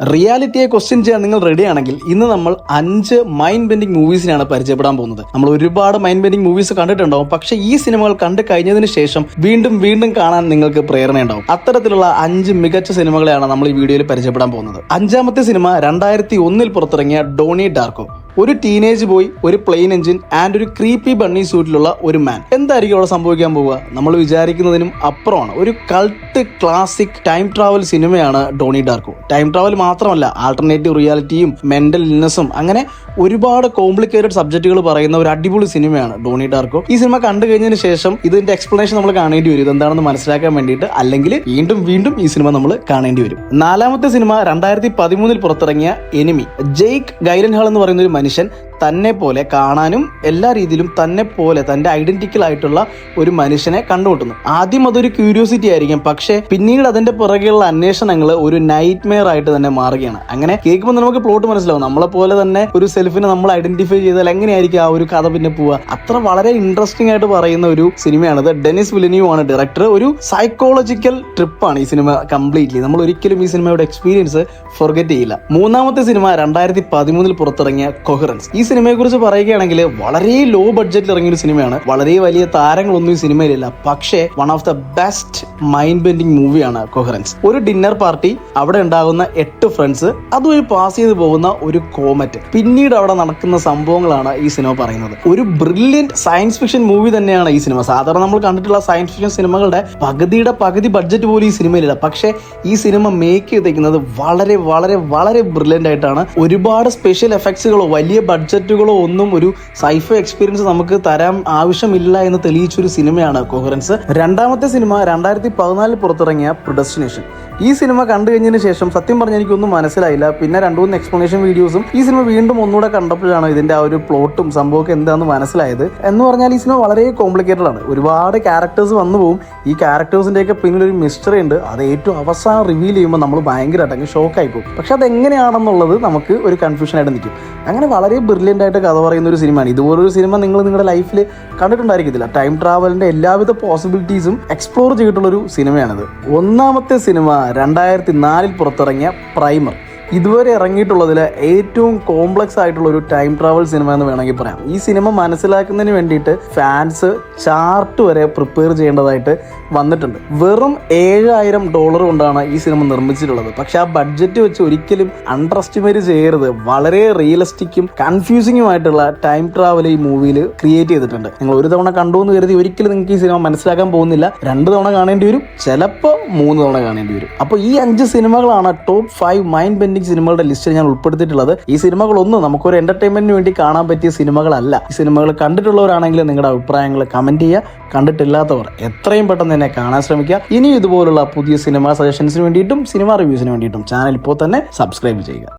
റിയാലിറ്റിയെ question ചെയ്യാൻ നിങ്ങൾ ready ആണെങ്കിൽ ഇന്ന് നമ്മൾ 5 മൈൻഡ് ബെൻഡിങ് മൂവീസിനാണ് പരിചയപ്പെടാൻ പോകുന്നത്. നമ്മൾ ഒരുപാട് മൈൻഡ് ബെൻഡിങ് മൂവീസ് കണ്ടിട്ടുണ്ടാവും, പക്ഷെ ഈ സിനിമകൾ കണ്ടു കഴിഞ്ഞതിന് ശേഷം വീണ്ടും വീണ്ടും കാണാൻ നിങ്ങൾക്ക് പ്രേരണയുണ്ടാവും. അത്തരത്തിലുള്ള 5 മികച്ച സിനിമകളെയാണ് നമ്മൾ ഈ വീഡിയോയിൽ പരിചയപ്പെടാൻ പോകുന്നത്. 5ാമത്തെ സിനിമ 2001 പുറത്തിറങ്ങിയ ഡോണി ഡാർക്കോ. ഒരു ടീനേജ് ബോയ്, ഒരു പ്ലെയിൻ എഞ്ചിൻ ആൻഡ് ഒരു ക്രീപ്പി ബണ്ണി സൂട്ടിലുള്ള ഒരു മാൻ. എന്തായിരിക്കും അവിടെ സംഭവിക്കാൻ പോവുക? നമ്മൾ വിചാരിക്കുന്നതിനും അപ്പുറമാണ്. ഒരു കൾട്ട് ക്ലാസിക് ടൈം ട്രാവൽ സിനിമയാണ് ഡോണി ഡാർക്കോ. ടൈം ട്രാവൽ മാത്രമല്ല, ആൾട്ടർനേറ്റീവ് റിയാലിറ്റിയും മെന്റൽ ഇൽനെസ്സും അങ്ങനെ ഒരുപാട് കോംപ്ലിക്കേറ്റഡ് സബ്ജക്റ്റുകൾ പറയുന്ന ഒരു അടിപൊളി സിനിമയാണ് ഡോണി ഡാർക്കോ. ഈ സിനിമ കണ്ടു കഴിഞ്ഞതിന് ശേഷം ഇതിന്റെ എക്സ്പ്ലനേഷൻ നമ്മൾ കാണേണ്ടി വരും, ഇതെന്താണെന്ന് മനസ്സിലാക്കാൻ വേണ്ടിയിട്ട്. അല്ലെങ്കിൽ വീണ്ടും വീണ്ടും ഈ സിനിമ നമ്മൾ കാണേണ്ടി വരും. 4ാമത്തെ സിനിമ 2013 പുറത്തിറങ്ങിയ എനിമി. ജെയ്ക്ക് ഗൈലൻഹാൾ എന്ന് പറയുന്ന ഒരു മനുഷ്യൻ തന്നെ പോലെ കാണാനും എല്ലാ രീതിയിലും തന്നെ പോലെ തന്റെ ഐഡന്റിക്കൽ ആയിട്ടുള്ള ഒരു മനുഷ്യനെ കണ്ടുമുട്ടുന്നു. ആദ്യം അതൊരു ക്യൂരിയോസിറ്റി ആയിരിക്കും, പക്ഷെ പിന്നീട് അതിന്റെ പുറകെയുള്ള അന്വേഷണങ്ങൾ ഒരു നൈറ്റ് മെയർ ആയിട്ട് തന്നെ മാറുകയാണ്. അങ്ങനെ കേൾക്കുമ്പോൾ നമുക്ക് പ്ലോട്ട് മനസ്സിലാവും. നമ്മളെ പോലെ തന്നെ ഒരു സെൽഫിനെ നമ്മൾ ഐഡന്റിഫൈ ചെയ്താൽ എങ്ങനെയായിരിക്കും ആ ഒരു കഥ പിന്നെ പോവുക. അത്ര വളരെ ഇൻട്രസ്റ്റിംഗ് ആയിട്ട് പറയുന്ന ഒരു സിനിമയാണിത്. ഡെനിസ് വില്ലിന്യൂവ് ആണ് ഡയറക്ടർ. ഒരു സൈക്കോളജിക്കൽ ട്രിപ്പാണ് ഈ സിനിമ കംപ്ലീറ്റ്ലി. നമ്മൾ ഒരിക്കലും ഈ സിനിമയുടെ എക്സ്പീരിയൻസ് ഫോർഗെറ്റ് ചെയ്യില്ല. 3ാമത്തെ സിനിമ 2013 പുറത്തിറങ്ങിയ കൊഹറൻസ്. ഈ സിനിമയെ കുറിച്ച് പറയുകയാണെങ്കിൽ വളരെ ലോ ബഡ്ജറ്റിൽ ഇറങ്ങിയ ഒരു സിനിമയാണ്. വളരെ വലിയ താരങ്ങളൊന്നും ഈ സിനിമയിലില്ല, പക്ഷേ one of the best mind bending മൂവിയാണ് കൊഹറൻസ്. ഒരു ഡിന്നർ പാർട്ടി, അവിടെ ഉണ്ടാകുന്ന 8 ഫ്രണ്ട്സ്, അതുവഴി പാസ് ചെയ്ത് പോകുന്ന ഒരു കോമറ്റ്, പിന്നീട് അവിടെ നടക്കുന്ന സംഭവങ്ങളാണ് ഈ സിനിമ പറയുന്നത്. ഒരു ബ്രില്യന്റ് സയൻസ് ഫിക്ഷൻ മൂവി തന്നെയാണ് ഈ സിനിമ. സാധാരണ നമ്മൾ കണ്ടിട്ടുള്ള സയൻസ് ഫിക്ഷൻ സിനിമകളുടെ പകുതി ബഡ്ജറ്റ് പോലും ഈ സിനിമയിലില്ല, പക്ഷേ ഈ സിനിമ മേക്ക് ചെയ്തിരിക്കുന്നത് വളരെ വളരെ വളരെ ബ്രില്യന്റ് ആയിട്ടാണ്. ഒരുപാട് സ്പെഷ്യൽ എഫക്ട്സുകളോ വലിയ ബഡ്ജറ്റുകളോ ഒന്നും ഒരു സൈഫൈ എക്സ്പീരിയൻസ് നമുക്ക് തരാൻ ആവശ്യമില്ല എന്ന് തെളിയിച്ചൊരു സിനിമയാണ് കൊഹറൻസ്. 2ാമത്തെ സിനിമ 2014 പുറത്തിറങ്ങിയ പ്രിഡസ്റ്റിനേഷൻ. ഈ സിനിമ കണ്ടു കഴിഞ്ഞതിന് ശേഷം സത്യം പറഞ്ഞാൽ എനിക്കൊന്നും മനസ്സിലായില്ല. പിന്നെ 2-3 എക്സ്പ്ലനേഷൻ വീഡിയോസും ഈ സിനിമ വീണ്ടും ഒന്നുകൂടെ കണ്ടപ്പോഴാണ് ഇതിന്റെ ആ ഒരു പ്ലോട്ടും സംഭവമൊക്കെ എന്താണെന്ന് മനസ്സിലായത്. എന്ന് പറഞ്ഞാൽ ഈ സിനിമ വളരെ കോംപ്ലിക്കേറ്റഡ് ആണ്. ഒരുപാട് ക്യാരക്ടേഴ്സ് വന്നു പോകും. ഈ ക്യാരക്ടേഴ്സിന്റെയൊക്കെ പിന്നിലൊരു മിസ്റ്ററി ഉണ്ട്. അത് ഏറ്റവും അവസാനം റിവീൽ ചെയ്യുമ്പോൾ നമ്മൾ ഭയങ്കരമായിട്ട് അങ്ങ് ഷോക്കായി പോകും. പക്ഷെ അതെങ്ങനെയാണെന്നുള്ളത് നമുക്ക് ഒരു കൺഫ്യൂഷൻ ആയിട്ട് നിൽക്കും. അങ്ങനെ വളരെ ബ്രില്യൻ്റ് ആയിട്ട് കഥ പറയുന്ന ഒരു സിനിമയാണ്. ഇതുപോലൊരു സിനിമ നിങ്ങൾ നിങ്ങളുടെ ലൈഫിൽ കണ്ടിട്ടുണ്ടായിരിക്കത്തില്ല. ടൈം ട്രാവലിന്റെ എല്ലാവിധ പോസിബിലിറ്റീസും എക്സ്പ്ലോർ ചെയ്തിട്ടുള്ളൊരു സിനിമയാണിത്. 1ാമത്തെ സിനിമ 2004 പുറത്തിറങ്ങിയ പ്രൈമർ. ഇതുവരെ ഇറങ്ങിയിട്ടുള്ളതിൽ ഏറ്റവും കോംപ്ലക്സ് ആയിട്ടുള്ള ഒരു ടൈം ട്രാവൽ സിനിമ എന്ന് വേണമെങ്കിൽ പറയാം. ഈ സിനിമ മനസ്സിലാക്കുന്നതിന് വേണ്ടിയിട്ട് ഫാൻസ് ചാർട്ട് വരെ പ്രിപ്പയർ ചെയ്യേണ്ടതായിട്ട് വന്നിട്ടുണ്ട്. വെറും $7,000 കൊണ്ടാണ് ഈ സിനിമ നിർമ്മിച്ചിട്ടുള്ളത്. പക്ഷെ ആ ബഡ്ജറ്റ് വെച്ച് ഒരിക്കലും അണ്ടർ എസ്റ്റിമേറ്റ് ചെയ്യരുത്. വളരെ റിയലിസ്റ്റിക്കും കൺഫ്യൂസിങ്ങുമായിട്ടുള്ള ടൈം ട്രാവൽ ഈ മൂവിയിൽ ക്രിയേറ്റ് ചെയ്തിട്ടുണ്ട്. നിങ്ങൾ ഒരു തവണ കണ്ടു എന്ന് കരുതി ഒരിക്കലും നിങ്ങൾക്ക് ഈ സിനിമ മനസ്സിലാക്കാൻ പോകുന്നില്ല. 2 തവണ കാണേണ്ടി വരും, ചിലപ്പോൾ 3 തവണ കാണേണ്ടി വരും. അപ്പോൾ ഈ 5 സിനിമകളാണ് ടോപ്പ് 5 മൈൻഡ് ബെൻഡിങ് സിനിമകളുടെ ലിസ്റ്റിൽ ഞാൻ ഉൾപ്പെടുത്തിയിട്ടുള്ളത്. ഈ സിനിമകളൊന്നും നമുക്കൊരു എന്റർടൈൻമെന്റിന് വേണ്ടി കാണാൻ പറ്റിയ സിനിമകളല്ല. ഈ സിനിമകൾ കണ്ടിട്ടുള്ളവരാണെങ്കിൽ നിങ്ങളുടെ അഭിപ്രായങ്ങൾ കമന്റ് ചെയ്യുക. കണ്ടിട്ടില്ലാത്തവർ എത്രയും പെട്ടെന്ന് തന്നെ കാണാൻ ശ്രമിക്കുക. ഇനി ഇതുപോലുള്ള പുതിയ സിനിമ സജഷൻസിന് വേണ്ടിയിട്ടും സിനിമ റിവ്യൂസിന് വേണ്ടിയിട്ടും ചാനൽ ഇപ്പോൾ തന്നെ സബ്സ്ക്രൈബ് ചെയ്യുക.